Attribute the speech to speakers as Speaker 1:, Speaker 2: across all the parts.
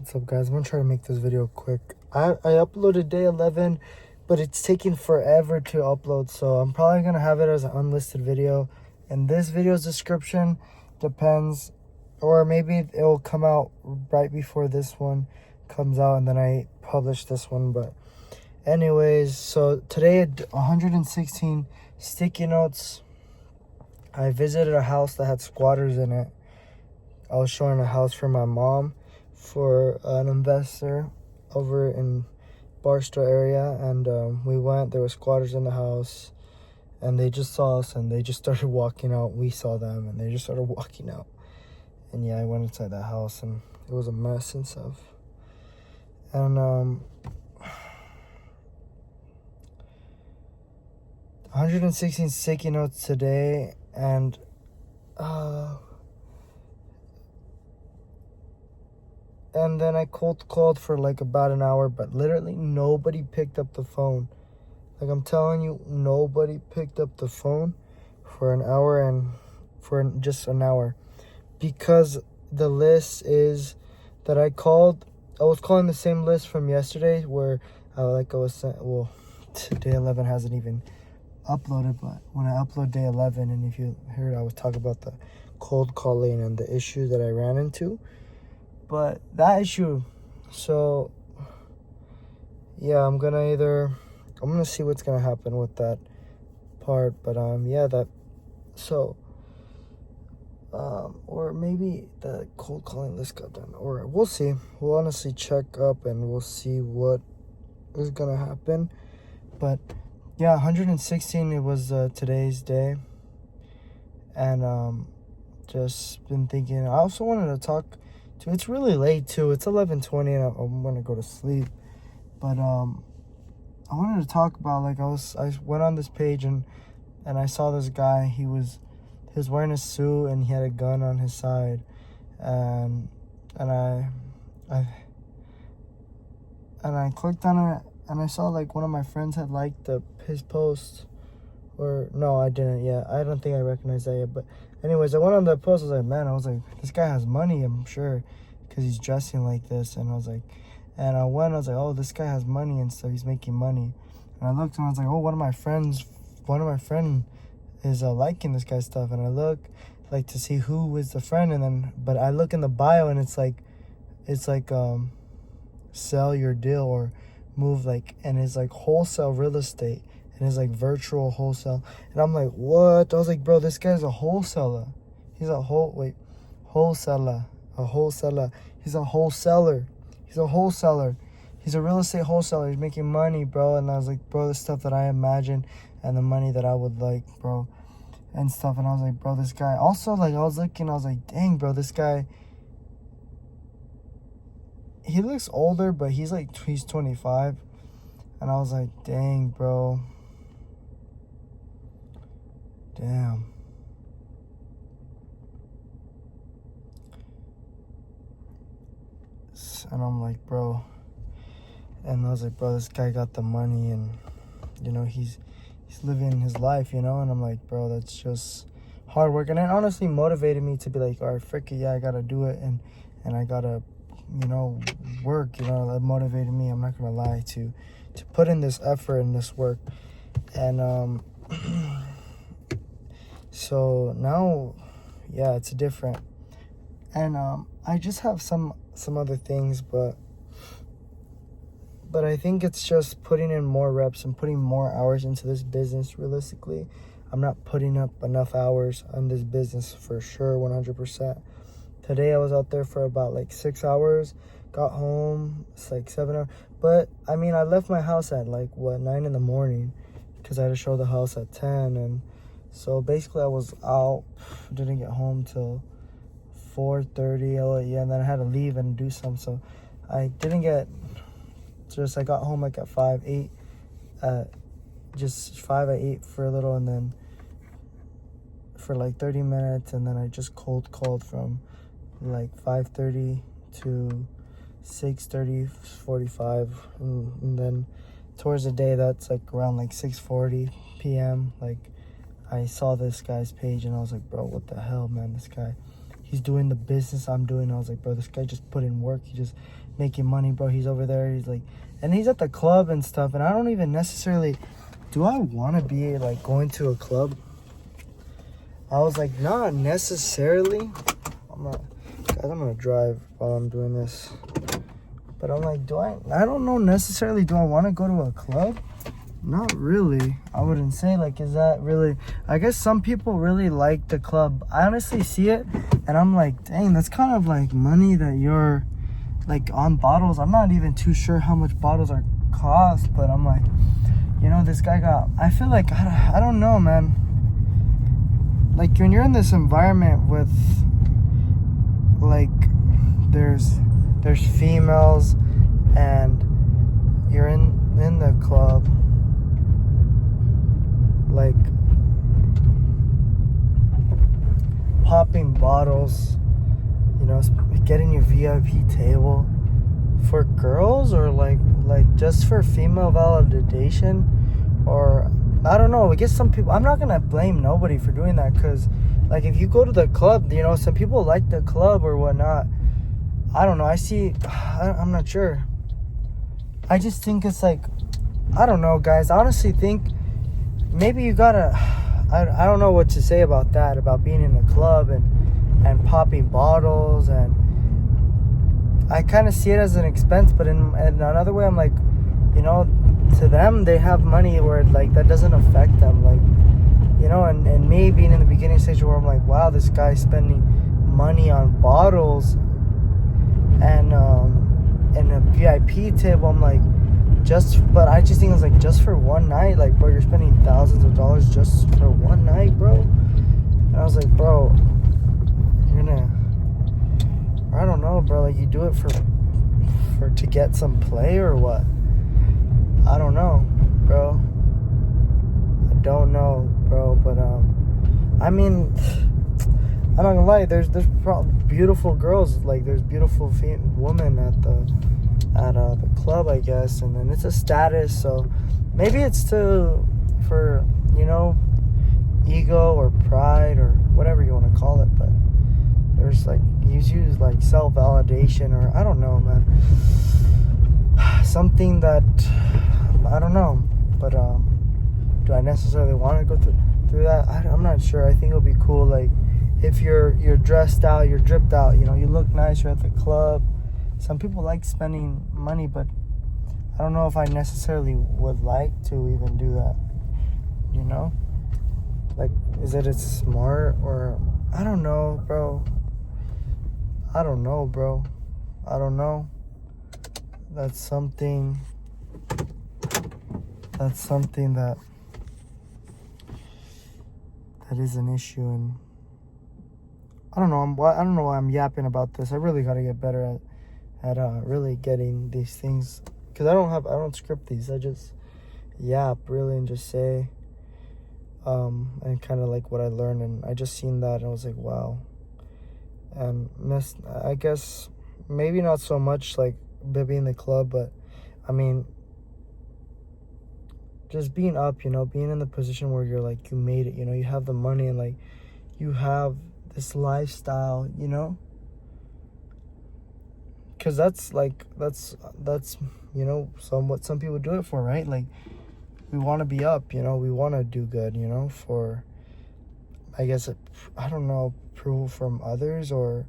Speaker 1: What's up, guys? I'm gonna try to make this video quick. I uploaded day 11, but it's taking forever to upload, so I'm probably gonna have it as an unlisted video. And this video's description depends, or maybe it'll come out right before this one comes out, and then I publish this one. But anyways, so today at 116 sticky notes. I visited a house that had squatters in it. I was showing a house for my mom for an investor over in Barstow area, and we went. There were squatters in the house, and they just saw us, and they just started walking out. We saw them, and they just started walking out. And yeah, I went inside that house, and it was a mess and stuff. And 116 sticky notes today, and then I cold called for like about an hour, but literally nobody picked up the phone. Like, I'm telling you, nobody picked up the phone for an hour, and for just an hour, because the list is that I called. I was calling the same list from yesterday, where day 11 hasn't even uploaded, but when I upload day 11, and if you heard, I was talking about the cold calling and the issue that I ran into. But that issue, so yeah, I'm gonna see what's gonna happen with that part. But or maybe the cold calling list got done, or we'll see. We'll honestly check up, and we'll see what is gonna happen. But yeah, 116, it was today's day. And just been thinking, I also wanted to talk to, it's really late too, it's 11:20, and I'm gonna go to sleep. But I wanted to talk about, like, I went on this page, and I saw this guy. He was wearing a suit, and he had a gun on his side, and I clicked on it, and I saw, like, one of my friends had liked his post. Or no, I didn't yet. I don't think I recognized that yet. But anyways, I went on the post. I was like, this guy has money, I'm sure, because he's dressing like this. And I was like, oh, this guy has money and stuff. He's making money. And I looked, and I was like, oh, one of my friends is liking this guy's stuff. And I look, like, to see who was the friend, but I look in the bio, and it's like sell your deal or move, like, and it's like wholesale real estate. And it's like virtual wholesale. And I'm like, what? I was like, bro, this guy's a wholesaler. He's a wholesaler. He's a wholesaler. He's a real estate wholesaler. He's making money, bro. And I was like, bro, the stuff that I imagine and the money that I would like, bro, and stuff. And I was like, bro, this guy. Also, like, I was looking, I was like, dang, bro, this guy, he looks older, but he's 25. And I was like, dang, bro. Damn. And I'm like, bro. And I was like, bro, this guy got the money, and, you know, he's living his life, you know. And I'm like, bro, that's just hard work. And it honestly motivated me to be like, all right, frick it, yeah, I gotta do it, and I gotta, you know, work. You know, that motivated me, I'm not gonna lie, to put in this effort and this work. And so now, yeah, it's different. And I just have some other things, but I think it's just putting in more reps and putting more hours into this business. Realistically, I'm not putting up enough hours on this business for sure, 100%. Today I was out there for about like 6 hours, got home, it's like 7 hours. But I mean, I left my house at like 9 in the morning, because I had to show the house at 10. And so basically I was out, didn't get home till 4:30. Oh yeah, and then I had to leave and do some. So I didn't get, I got home like at 5 at 8 for a little, and then for like 30 minutes, and then I just cold called from like 5:30 to 6:30, 45, and then towards the day, that's like around like 6:40 p.m. like, I saw this guy's page, and I was like, bro, what the hell, man, this guy he's doing the business I'm doing. I was like, bro, this guy just put in work. He just making money, bro. He's over there. He's like, and he's at the club and stuff. And I don't even necessarily, do I want to be like going to a club? I was like, not necessarily. Guys, I'm gonna drive while I'm doing this. But I'm like, I don't know necessarily, do I want to go to a club? Not really. I wouldn't say, like, is that really, I guess some people really like the club. I honestly see it, and I'm like, dang, that's kind of like money that you're, like, on bottles. I'm not even too sure how much bottles are cost, but I'm like, you know, this guy got, I feel like, I don't know, man. Like, when you're in this environment with, like, there's females, and you're in the club, like, popping bottles, you know, getting your VIP table for girls, or like just for female validation, or I don't know. I guess some people, I'm not gonna blame nobody for doing that, because like if you go to the club, you know, some people like the club or whatnot. I don't know. I'm not sure. I just think it's like, I don't know, guys. I honestly think maybe you gotta, I don't know what to say about that, about being in a club and popping bottles, and I kind of see it as an expense, but in another way, I'm like, you know, to them, they have money where, like, that doesn't affect them, like, you know, and me being in the beginning stage where I'm like, wow, this guy's spending money on bottles and a VIP table, I'm like, but I just think it's like, just for one night, like, bro, you're spending thousands of dollars just for one night, bro. And I was like, bro, I don't know, bro, like, you do it for to get some play or what? I don't know, bro. I don't know, bro, but I mean, I'm not gonna lie, there's beautiful girls, like, there's beautiful women at the club, I guess, and then it's a status, so maybe it's for, you know, ego or pride or whatever you want to call it, but there's, like, you use, like, self-validation, or I don't know, man, something that, I don't know, but do I necessarily want to go through that? I'm not sure. I think it'll be cool, like, if you're dressed out, you're dripped out, you know, you look nice, you're at the club. Some people like spending money, but I don't know if I necessarily would like to even do that, you know? Like, is it smart, or I don't know, bro. I don't know, bro. I don't know. That's something that is an issue, and I don't know. I don't know why I'm yapping about this. I really gotta get better at really getting these things, because I don't script these. I just yap really and just say and kind of like what I learned, and I just seen that and I was like, wow. And I guess maybe not so much like being in the club, but I mean, just being up, you know, being in the position where you're like, you made it, you know, you have the money, and like, you have this lifestyle, you know, because that's you know, what some people do it for, right? Like, we want to be up, you know, we want to do good, you know, for, I guess, I don't know, approval from others, or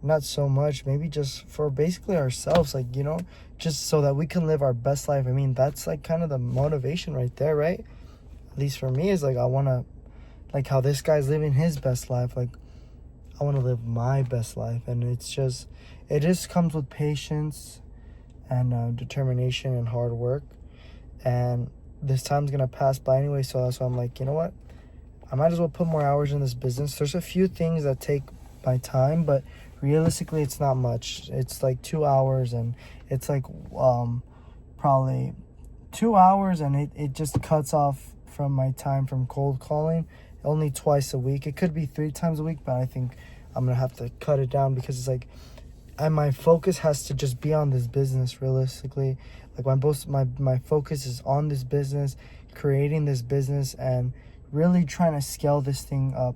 Speaker 1: not so much, maybe just for basically ourselves, like, you know, just so that we can live our best life. I mean, that's like kind of the motivation right there, right? At least for me, is like, I want to, like how this guy's living his best life, like, I want to live my best life. And it just comes with patience and determination and hard work, and this time's gonna pass by anyway, so that's why I'm like, you know what, I might as well put more hours in this business. There's a few things that take my time, but realistically, it's not much. It's like 2 hours, and it's like probably 2 hours, and it just cuts off from my time from cold calling only twice a week. It could be 3 times a week, but I think I'm gonna have to cut it down, because it's like, and my focus has to just be on this business. Realistically, like, my focus is on this business, creating this business, and really trying to scale this thing up.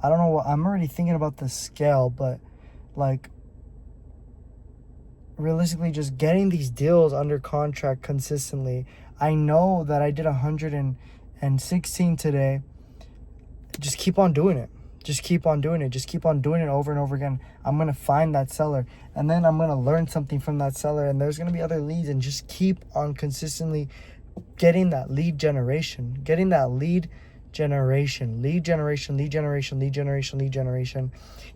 Speaker 1: I don't know what, I'm already thinking about the scale, but like realistically just getting these deals under contract consistently. I know that I did 116 today. Just keep on doing it. Just keep on doing it. Just keep on doing it over and over again. I'm going to find that seller, and then I'm going to learn something from that seller, and there's going to be other leads, and just keep on consistently getting that lead generation. Getting that lead generation.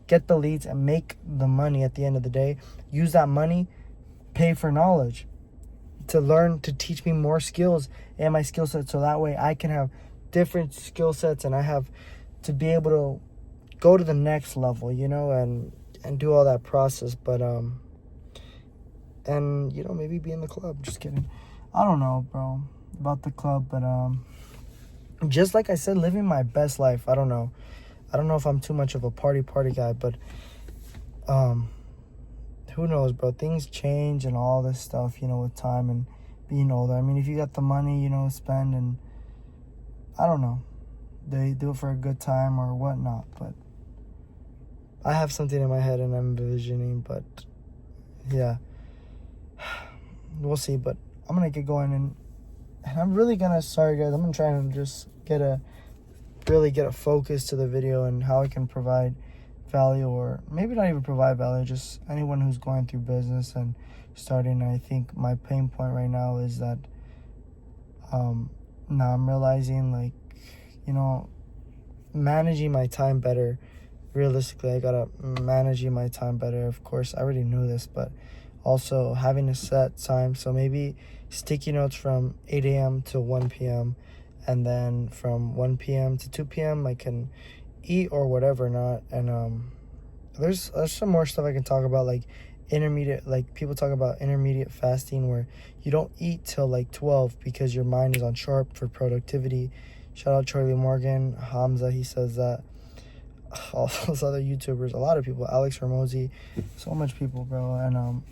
Speaker 1: Get the leads and make the money at the end of the day. Use that money, pay for knowledge, to learn, to teach me more skills and my skill set, so that way I can have different skill sets and I have to be able to go to the next level, you know, and do all that process. But and you know, maybe be in the club. Just kidding. I don't know, bro, about the club, but just like I said, living my best life. I don't know if I'm too much of a party guy, but who knows, bro? Things change and all this stuff, you know, with time and being older. I mean, if you got the money, you know, spend, and I don't know, they do it for a good time or whatnot. But I have something in my head and I'm envisioning, but yeah, we'll see. But I'm gonna get going, and I'm really gonna, sorry guys, I'm gonna try and just really get a focus to the video and how I can provide value, or maybe not even provide value, just anyone who's going through business and starting. I think my pain point right now is that now I'm realizing, like, you know, managing my time better. Realistically, I gotta managing my time better. Of course, I already knew this, but also having a set time. So maybe sticky notes from 8 a.m. to 1 p.m. and then from 1 p.m. to 2 p.m. I can eat or whatever not. And there's some more stuff I can talk about, like intermediate, like people talk about intermediate fasting, where you don't eat till like 12 because your mind is on sharp for productivity. Shout out Charlie Morgan, Hamza, he says that. All those other YouTubers, a lot of people, Alex Ramosi, so much people, bro. And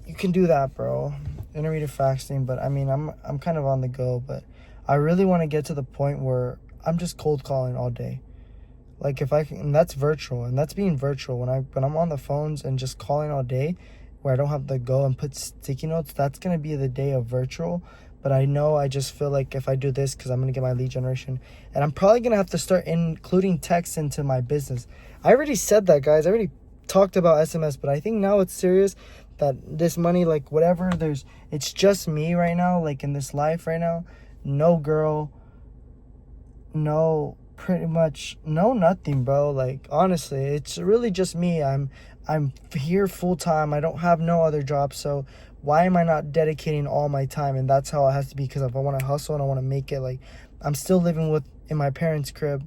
Speaker 1: you can do that, bro, intermediate fasting. But I mean, I'm kind of on the go, but I really want to get to the point where I'm just cold calling all day. Like, if I can, and that's virtual, and that's being virtual. When I'm on the phones and just calling all day, where I don't have to go and put sticky notes, that's gonna be the day of virtual. But I know, I just feel like if I do this, because I'm gonna get my lead generation, and I'm probably gonna have to start including text into my business. I already said that, guys. I already talked about SMS, but I think now it's serious, that this money, like whatever, it's just me right now, like in this life right now. No girl, no, pretty much no nothing, bro. Like, honestly, it's really just me. I'm here full time. I don't have no other job, so why am I not dedicating all my time? And that's how it has to be, because if I want to hustle and I want to make it, like, I'm still living in my parents' crib,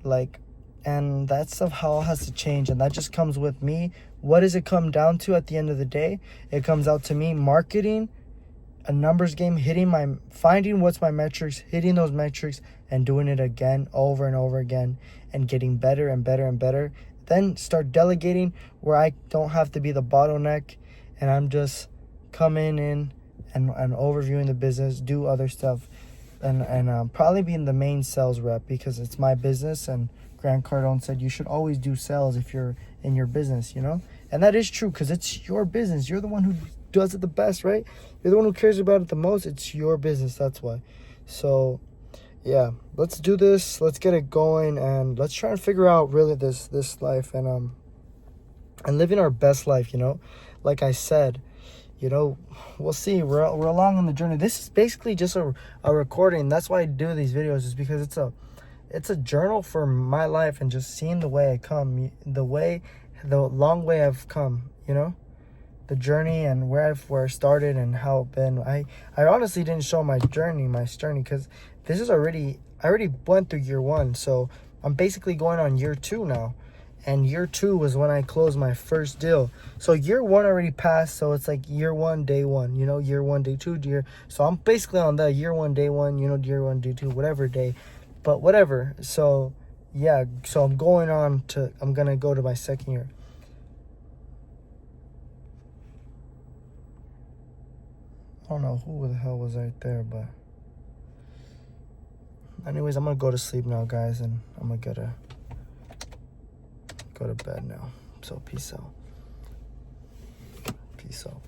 Speaker 1: like, and that stuff how it has to change, and that just comes with me. What does it come down to at the end of the day? It comes out to me marketing, a numbers game, finding what's my metrics, hitting those metrics, and doing it again, over and over again, and getting better and better and better. Then start delegating, where I don't have to be the bottleneck, and I'm just coming in and overviewing the business, do other stuff, and probably being the main sales rep, because it's my business. And Grant Cardone said you should always do sales if you're in your business, you know? And that is true, because it's your business. You're the one who does it the best, right? You're the one who cares about it the most. It's your business, that's why. So yeah, let's do this, let's get it going, and let's try and figure out really this life, and living our best life, you know? Like I said, you know, we'll see. We're along on the journey. This is basically just a recording. That's why I do these videos, is because it's a journal for my life, and just seeing the way I come, the long way I've come, you know? The journey, and where I started and how it's been. I honestly didn't show my journey, because this is I already went through year 1, so I'm basically going on year 2 now. And year 2 was when I closed my first deal. So year 1 already passed, so it's like year 1, day 1, you know, year 1, day 2, so I'm basically on the year 1, day 1, you know, year 1, day 2, whatever day, but whatever. So yeah, so I'm gonna go to my second year. I don't know who the hell was right there, but Anyways, I'm gonna go to sleep now, guys, and I'm gonna go to bed now. So peace out. Peace out.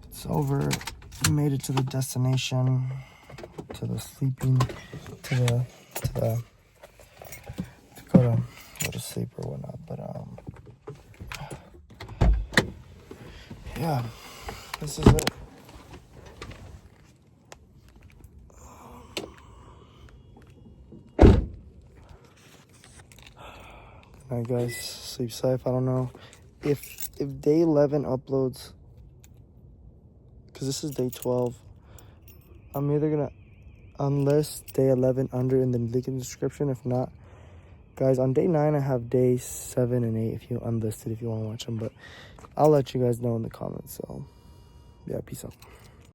Speaker 1: It's over. We made it to the destination, to the sleeping, to go to sleep or whatnot. But yeah, this is it. Alright, guys, sleep safe. I don't know if day 11 uploads, because this is day 12. I'm either gonna unlist day 11 under in the link in the description. If not, guys, on day 9 I have day 7 and 8 if you unlisted, if you want to watch them. But I'll let you guys know in the comments. So yeah, peace out.